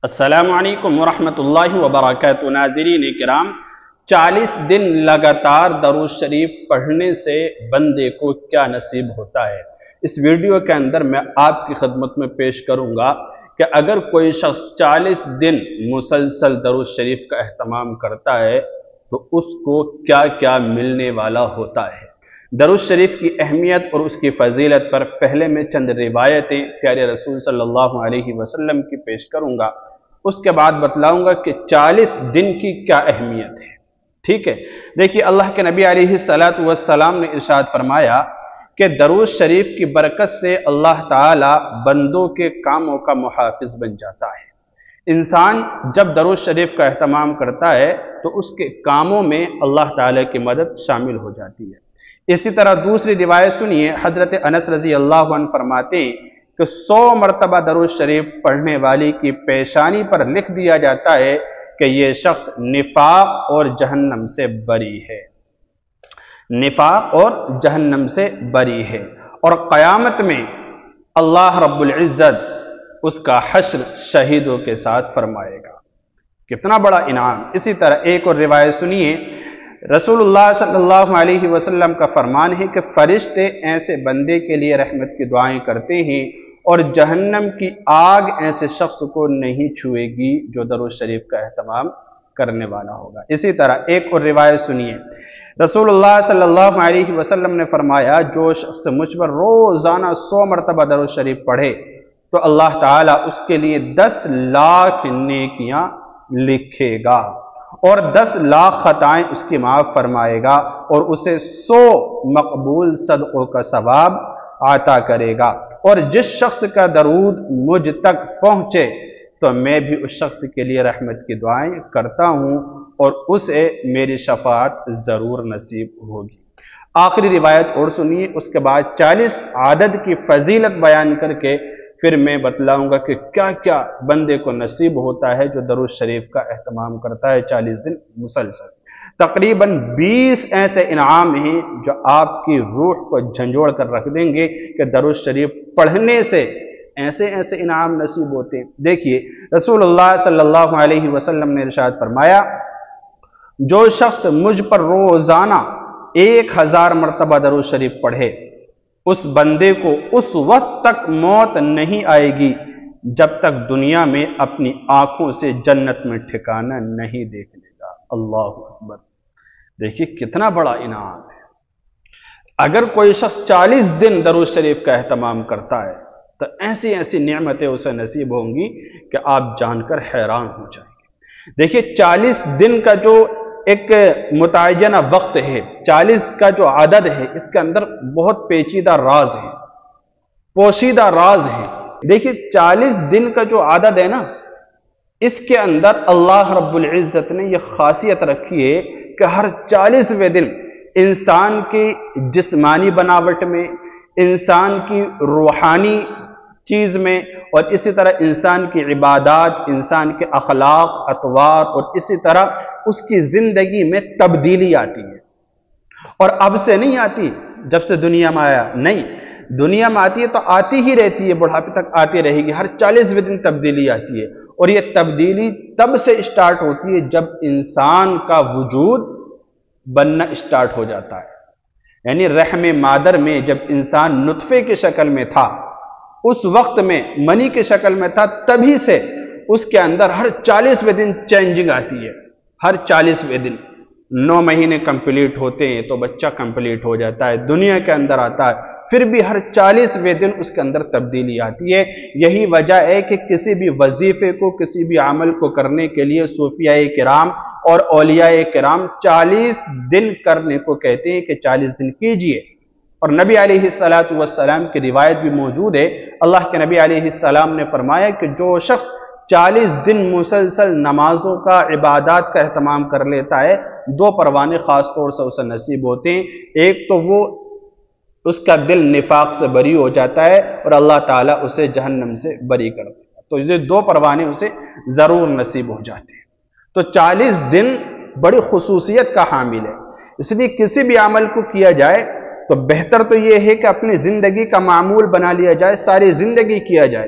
السلام علیکم ورحمۃ اللہ وبرکاتہ۔ ناظرین کرام، 40 دن لگاتار درود شریف پڑھنے سے بندے کو کیا نصیب ہوتا ہے، اس ویڈیو کے اندر میں آپ کی خدمت میں پیش کروں گا کہ اگر کوئی شخص 40 دن مسلسل درود شریف کا اہتمام کرتا ہے تو اس کو کیا کیا ملنے والا ہوتا ہے۔ درود شریف کی اہمیت اور اس کی فضیلت پر پہلے میں چند روایتیں پیارے رسول صلی اللہ علیہ وسلم کی پیش کروں گا، اس کے بعد بتلاؤں گا کہ 40 دن کی کیا اہمیت ہے۔ ٹھیک ہے، دیکھیے اللہ کے نبی علیہ السلام نے ارشاد فرمایا کہ درود شریف کی برکت سے اللہ تعالی بندوں کے کاموں کا محافظ بن جاتا ہے۔ انسان جب درود شریف کا اہتمام کرتا ہے تو اس کے کاموں میں اللہ تعالی کی مدد شامل ہو جاتی ہے۔ اسی طرح دوسری روایت سنیے، حضرت انس رضی اللہ عنہ فرماتے ہیں کہ 100 مرتبہ درود شریف پڑھنے والی کی پیشانی پر لکھ دیا جاتا ہے کہ یہ شخص نفاق اور جہنم سے بری ہے، نفاق اور جہنم سے بری ہے، اور قیامت میں اللہ رب العزت اس کا حشر شہیدوں کے ساتھ فرمائے گا۔ کتنا بڑا انعام۔ اسی طرح ایک اور روایت سنیے، رسول اللہ صلی اللہ علیہ وسلم کا فرمان ہے کہ فرشتے ایسے بندے کے لیے رحمت کی دعائیں کرتے ہیں اور جہنم کی آگ ایسے شخص کو نہیں چھوئے گی جو درود شریف کا اہتمام کرنے والا ہوگا۔ اسی طرح ایک اور روایت سنیے، رسول اللہ صلی اللہ علیہ وسلم نے فرمایا جو شخص مجھ پر روزانہ 100 مرتبہ درود شریف پڑھے تو اللہ تعالیٰ اس کے لیے 10 لاکھ نیکیاں لکھے گا اور 10 لاکھ خطائیں اس کی معاف فرمائے گا اور اسے 100 مقبول صدقوں کا ثواب عطا کرے گا، اور جس شخص کا درود مجھ تک پہنچے تو میں بھی اس شخص کے لیے رحمت کی دعائیں کرتا ہوں اور اسے میری شفاعت ضرور نصیب ہوگی۔ آخری روایت اور سنیے، اس کے بعد 40 عدد کی فضیلت بیان کر کے پھر میں بتلاؤں گا کہ کیا کیا بندے کو نصیب ہوتا ہے جو درود شریف کا اہتمام کرتا ہے 40 دن مسلسل۔ تقریباً 20 ایسے انعام ہیں جو آپ کی روح کو جھنجھوڑ کر رکھ دیں گے کہ درود شریف پڑھنے سے ایسے ایسے انعام نصیب ہوتے ہیں۔ دیکھیے رسول اللہ صلی اللہ علیہ وسلم نے ارشاد فرمایا جو شخص مجھ پر روزانہ 1000 مرتبہ درود شریف پڑھے اس بندے کو اس وقت تک موت نہیں آئے گی جب تک دنیا میں اپنی آنکھوں سے جنت میں ٹھکانہ نہیں دیکھ لے گا۔ اللہ اکبر، دیکھیے کتنا بڑا انعام ہے۔ اگر کوئی شخص 40 دن درود شریف کا اہتمام کرتا ہے تو ایسی ایسی نعمتیں اسے نصیب ہوں گی کہ آپ جان کر حیران ہو جائیں گے۔ دیکھیے 40 دن کا جو ایک متعینہ وقت ہے، 40 کا جو عدد ہے، اس کے اندر بہت پیچیدہ راز ہے، پوشیدہ راز ہے۔ دیکھیے 40 دن کا جو عدد ہے نا، اس کے اندر اللہ رب العزت نے یہ خاصیت رکھی ہے کہ ہر 40ویں دن انسان کی جسمانی بناوٹ میں، انسان کی روحانی چیز میں، اور اسی طرح انسان کی عبادات، انسان کے اخلاق، اطوار، اور اسی طرح اس کی زندگی میں تبدیلی آتی ہے۔ اور اب سے نہیں آتی جب سے دنیا میں آیا، نہیں، دنیا میں آتی ہے تو آتی ہی رہتی ہے، بڑھاپے تک آتی رہے گی، ہر 40ویں دن تبدیلی آتی ہے، اور یہ تبدیلی تب سے اسٹارٹ ہوتی ہے جب انسان کا وجود بننا اسٹارٹ ہو جاتا ہے۔ یعنی رحم مادر میں جب انسان نطفے کی شکل میں تھا، اس وقت میں منی کی شکل میں تھا، تبھی سے اس کے اندر ہر 40ویں دن چینجنگ آتی ہے۔ ہر 40ویں دن 9 مہینے کمپلیٹ ہوتے ہیں تو بچہ کمپلیٹ ہو جاتا ہے، دنیا کے اندر آتا ہے، پھر بھی ہر 40ویں دن اس کے اندر تبدیلی آتی ہے۔ یہی وجہ ہے کہ کسی بھی وظیفے کو، کسی بھی عمل کو کرنے کے لیے صوفیاء کرام اور اولیاء کرام 40 دن کرنے کو کہتے ہیں کہ 40 دن کیجئے۔ اور نبی علیہ السلام کی روایت بھی موجود ہے، اللہ کے نبی علیہ السلام نے فرمایا کہ جو شخص 40 دن مسلسل نمازوں کا، عبادات کا اہتمام کر لیتا ہے، 2 پروانے خاص طور سے اسے نصیب ہوتے ہیں۔ ایک تو وہ اس کا دل نفاق سے بری ہو جاتا ہے اور اللہ تعالیٰ اسے جہنم سے بری کر دیتا ہے، تو یہ 2 پروانے اسے ضرور نصیب ہو جاتے ہیں۔ تو 40 دن بڑی خصوصیت کا حامل ہے، اس لیے کسی بھی عمل کو کیا جائے تو بہتر تو یہ ہے کہ اپنی زندگی کا معمول بنا لیا جائے، ساری زندگی کیا جائے۔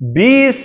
20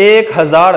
1000